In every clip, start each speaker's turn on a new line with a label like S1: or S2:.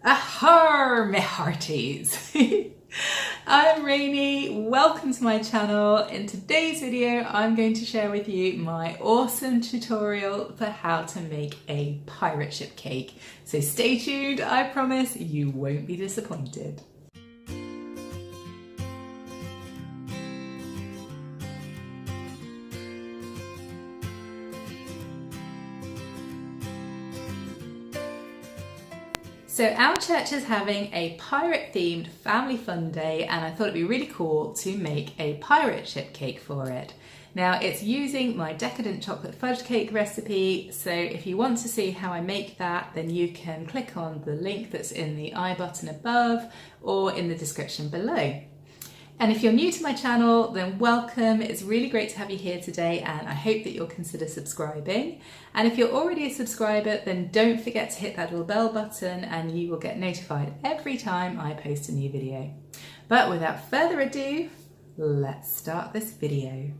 S1: Aha, my hearties! I'm Rainy, welcome to my channel. In today's video I'm going to share with you my awesome tutorial for how to make a pirate ship cake. So stay tuned, I promise you won't be disappointed. So our church is having a pirate themed family fun day and I thought it'd be really cool to make a pirate ship cake for it. Now it's using my decadent chocolate fudge cake recipe, so if you want to see how I make that then you can click on the link that's in the I button above or in the description below. And if you're new to my channel, then welcome. It's really great to have you here today and I hope that you'll consider subscribing. And if you're already a subscriber, then don't forget to hit that little bell button and you will get notified every time I post a new video. But without further ado, let's start this video.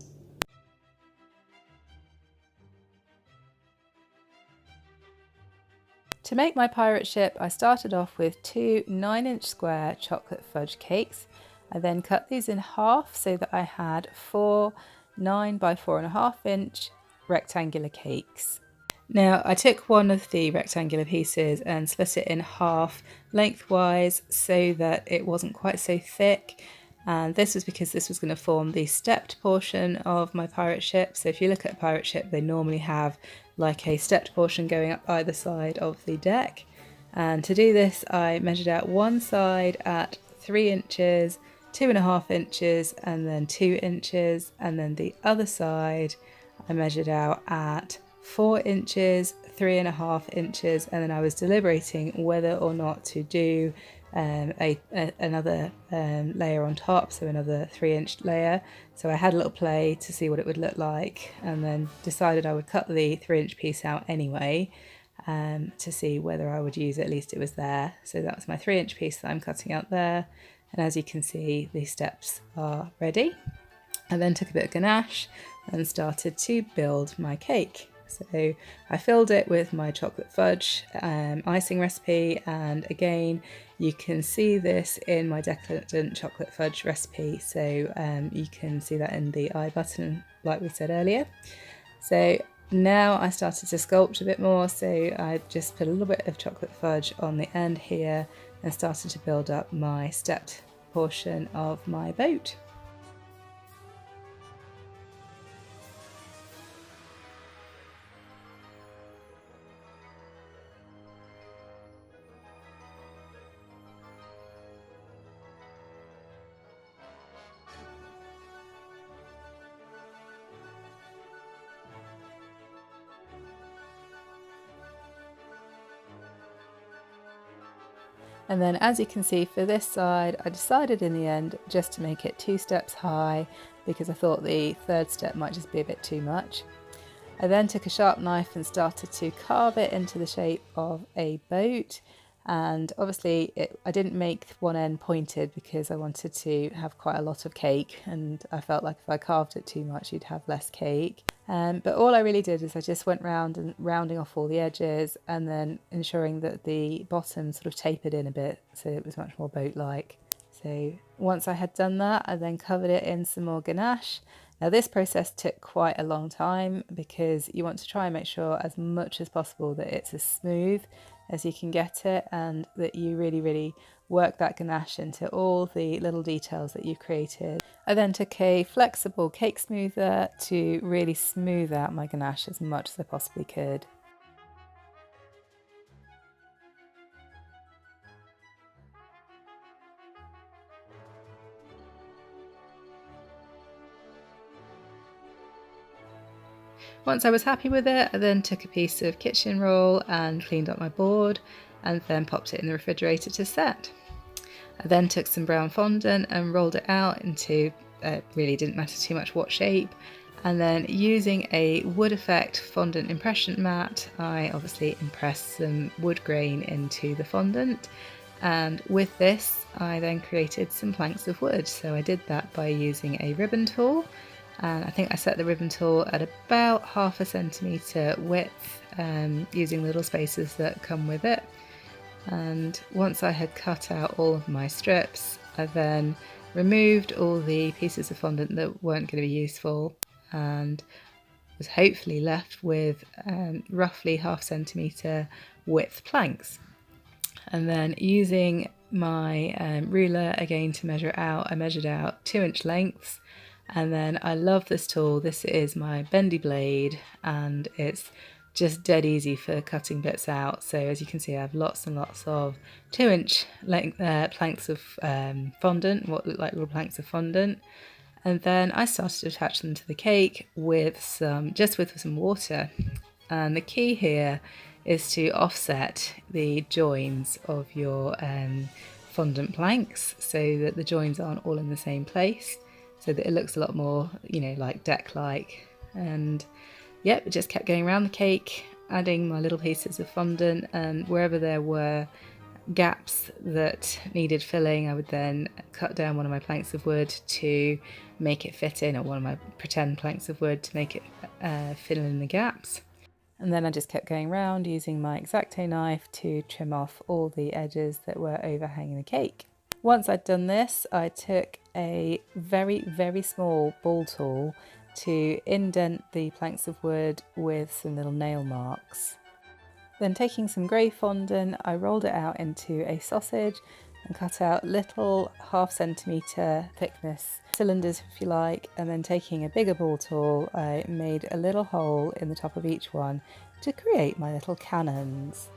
S1: To make my pirate ship, I started off with two 9-inch square chocolate fudge cakes. I then cut these in half so that I had four 9 by 4.5 inch rectangular cakes. Now I took one of the rectangular pieces and split it in half lengthwise so that it wasn't quite so thick, and this was because this was going to form the stepped portion of my pirate ship. So if you look at a pirate ship, they normally have like a stepped portion going up either side of the deck, and to do this I measured out one side at 3 inches, 2.5 inches and then 2 inches, and then the other side I measured out at 4 inches, 3.5 inches, and then I was deliberating whether or not to do another layer on top, so another 3-inch layer. So I had a little play to see what it would look like and then decided I would cut the 3-inch piece out anyway to see whether I would use it. At least it was there. So that was my 3-inch piece that I'm cutting out there. And as you can see, the steps are ready. I then took a bit of ganache and started to build my cake. So I filled it with my chocolate fudge icing recipe, and again you can see this in my decadent chocolate fudge recipe, so you can see that in the I button like we said earlier. So now I started to sculpt a bit more, so I just put a little bit of chocolate fudge on the end here and started to build up my stepped portion of my boat. And then as you can see for this side, I decided in the end just to make it 2 steps high because I thought the third step might just be a bit too much. I then took a sharp knife and started to carve it into the shape of a boat, and obviously I didn't make one end pointed because I wanted to have quite a lot of cake and I felt like if I carved it too much you'd have less cake. But all I really did is I just went round and rounding off all the edges and then ensuring that the bottom sort of tapered in a bit so it was much more boat-like. So once I had done that, I then covered it in some more ganache. Now this process took quite a long time because you want to try and make sure as much as possible that it's as smooth as you can get it and that you really work that ganache into all the little details that you've created. I then took a flexible cake smoother to really smooth out my ganache as much as I possibly could. Once I was happy with it, I then took a piece of kitchen roll and cleaned up my board and then popped it in the refrigerator to set. I then took some brown fondant and rolled it out into, really didn't matter too much what shape, and then using a wood effect fondant impression mat, I obviously impressed some wood grain into the fondant, and with this I then created some planks of wood. So I did that by using a ribbon tool, and I think I set the ribbon tool at about 1/2 centimetre width, using little spacers that come with it. And once I had cut out all of my strips, I then removed all the pieces of fondant that weren't going to be useful and was hopefully left with roughly 1/2 centimetre width planks. And then using my ruler again to measure out, I measured out 2-inch lengths. And then I love this tool. This is my bendy blade and it's just dead easy for cutting bits out. So as you can see, I have lots and lots of 2-inch length planks of fondant, what look like little planks of fondant. And then I started to attach them to the cake with some water. And the key here is to offset the joins of your fondant planks so that the joins aren't all in the same place, so that it looks a lot more, you know, like deck-like. And yep, it just kept going around the cake, adding my little pieces of fondant, and wherever there were gaps that needed filling, I would then cut down one of my planks of wood to make it fit in, or one of my pretend planks of wood to make it fill in the gaps. And then I just kept going around using my X-Acto knife to trim off all the edges that were overhanging the cake. Once I'd done this, I took a very, very small ball tool to indent the planks of wood with some little nail marks. Then taking some grey fondant, I rolled it out into a sausage and cut out little 1/2 centimetre thickness cylinders, if you like, and then taking a bigger ball tool, I made a little hole in the top of each one to create my little cannons.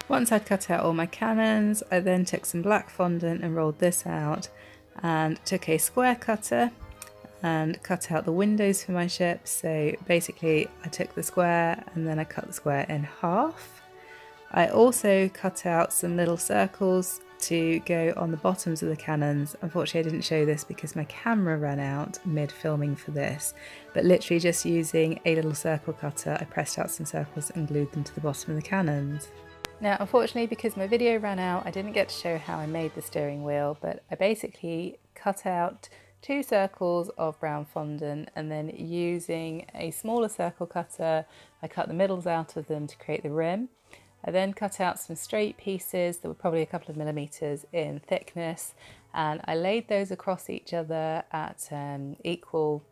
S1: Once I'd cut out all my cannons, I then took some black fondant and rolled this out, and took a square cutter and cut out the windows for my ship. So basically I took the square and then I cut the square in half. I also cut out some little circles to go on the bottoms of the cannons. Unfortunately I didn't show this because my camera ran out mid filming for this, but literally just using a little circle cutter I pressed out some circles and glued them to the bottom of the cannons. Now unfortunately, because my video ran out, I didn't get to show how I made the steering wheel, but I basically cut out 2 circles of brown fondant, and then using a smaller circle cutter I cut the middles out of them to create the rim. I then cut out some straight pieces that were probably a couple of millimeters in thickness, and I laid those across each other at equal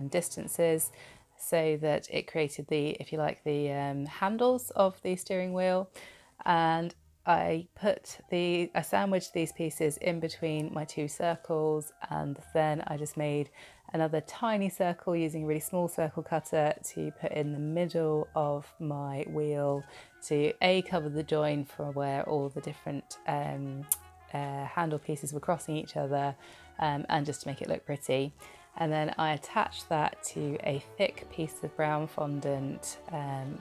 S1: distances so that it created the, if you like, the handles of the steering wheel. And I sandwiched these pieces in between my 2 circles, and then I just made another tiny circle using a really small circle cutter to put in the middle of my wheel to cover the join for where all the different handle pieces were crossing each other, and just to make it look pretty. And then I attached that to a thick piece of brown fondant and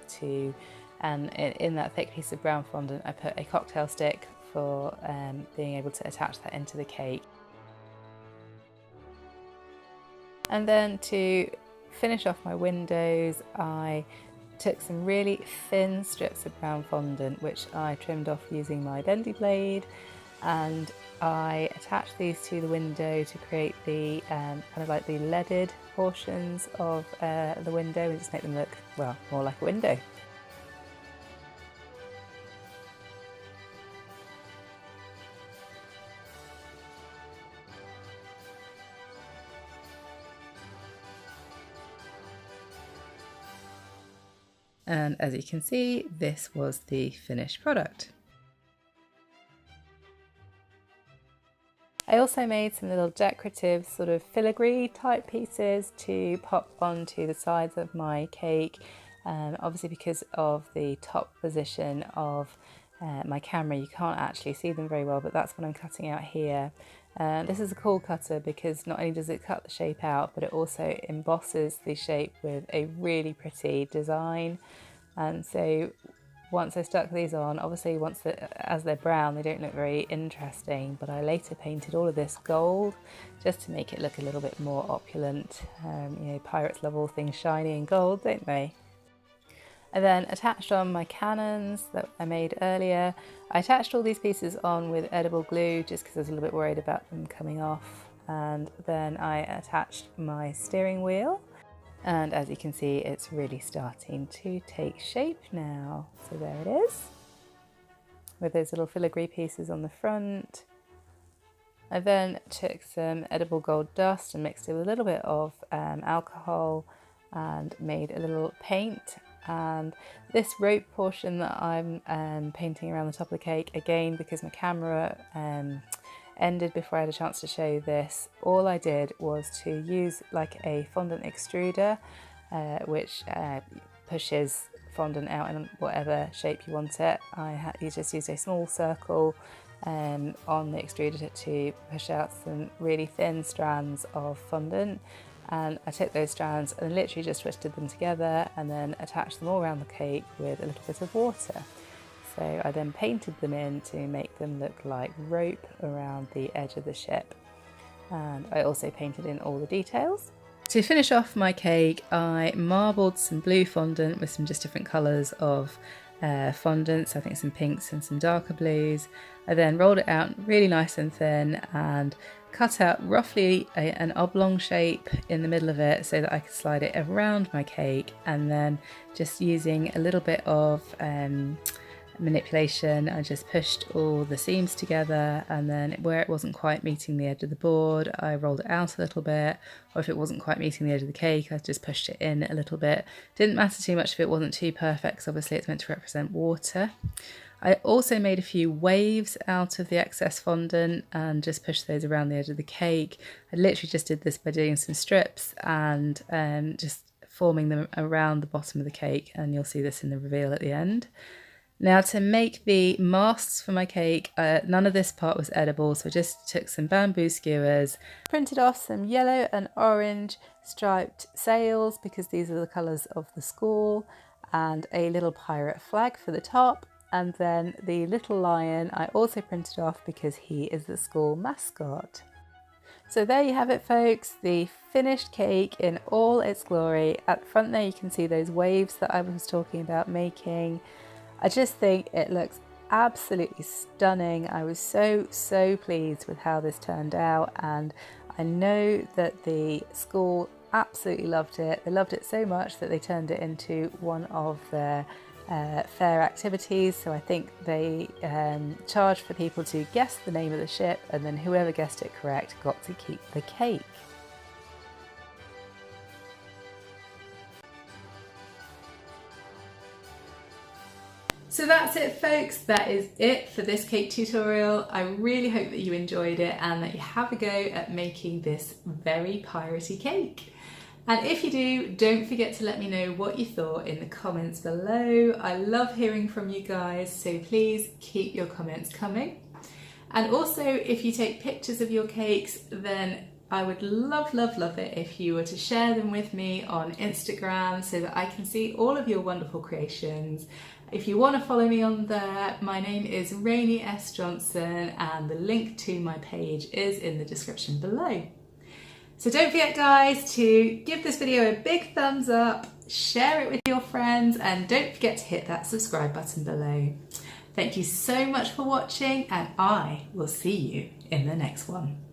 S1: in that thick piece of brown fondant I put a cocktail stick for being able to attach that into the cake. And then to finish off my windows, I took some really thin strips of brown fondant which I trimmed off using my bendy blade, and I attached these to the window to create the kind of like the leaded portions of the window and just make them look, well, more like a window. And as you can see, this was the finished product. I also made some little decorative sort of filigree type pieces to pop onto the sides of my cake. Obviously because of the top position of my camera you can't actually see them very well, but that's what I'm cutting out here. This is a cool cutter because not only does it cut the shape out, but it also embosses the shape with a really pretty design. And so once I stuck these on, obviously as they're brown they don't look very interesting, but I later painted all of this gold just to make it look a little bit more opulent. You know, pirates love all things shiny and gold, don't they? I then attached on my cannons that I made earlier. I attached all these pieces on with edible glue just because I was a little bit worried about them coming off. and then I attached my steering wheel, and as you can see it's really starting to take shape now. So there it is, with those little filigree pieces on the front. I then took some edible gold dust and mixed it with a little bit of alcohol and made a little paint. And this rope portion that I'm painting around the top of the cake, again because my camera ended before I had a chance to show this, all I did was to use like a fondant extruder which pushes fondant out in whatever shape you want it. You just used a small circle on the extruder to push out some really thin strands of fondant, and I took those strands and literally just twisted them together and then attached them all around the cake with a little bit of water. So I then painted them in to make them look like rope around the edge of the ship, and I also painted in all the details. To finish off my cake, I marbled some blue fondant with some just different colours of fondant, so I think some pinks and some darker blues. I then rolled it out really nice and thin and cut out roughly an oblong shape in the middle of it so that I could slide it around my cake, and then just using a little bit of manipulation I just pushed all the seams together, and then where it wasn't quite meeting the edge of the board I rolled it out a little bit, or if it wasn't quite meeting the edge of the cake I just pushed it in a little bit. Didn't matter too much if it wasn't too perfect because obviously it's meant to represent water. I also made a few waves out of the excess fondant and just pushed those around the edge of the cake. I literally just did this by doing some strips and just forming them around the bottom of the cake, and you'll see this in the reveal at the end. Now to make the masts for my cake, none of this part was edible, so I just took some bamboo skewers, printed off some yellow and orange striped sails because these are the colours of the school, and a little pirate flag for the top, and then the little lion I also printed off because he is the school mascot. So there you have it folks, the finished cake in all its glory. At the front there you can see those waves that I was talking about making. I just think it looks absolutely stunning. I was so pleased with how this turned out, and I know that the school absolutely loved it. They loved it so much that they turned it into one of their fair activities. So I think they charged for people to guess the name of the ship, and then whoever guessed it correct got to keep the cake. So that's it folks, that is it for this cake tutorial. I really hope that you enjoyed it and that you have a go at making this very piratey cake. And if you do, don't forget to let me know what you thought in the comments below. I love hearing from you guys, so please keep your comments coming. And also, if you take pictures of your cakes, then I would love it if you were to share them with me on Instagram so that I can see all of your wonderful creations. If you want to follow me on there, my name is Rainey S. Johnson and the link to my page is in the description below. So don't forget guys to give this video a big thumbs up, share it with your friends, and don't forget to hit that subscribe button below. Thank you so much for watching, and I will see you in the next one.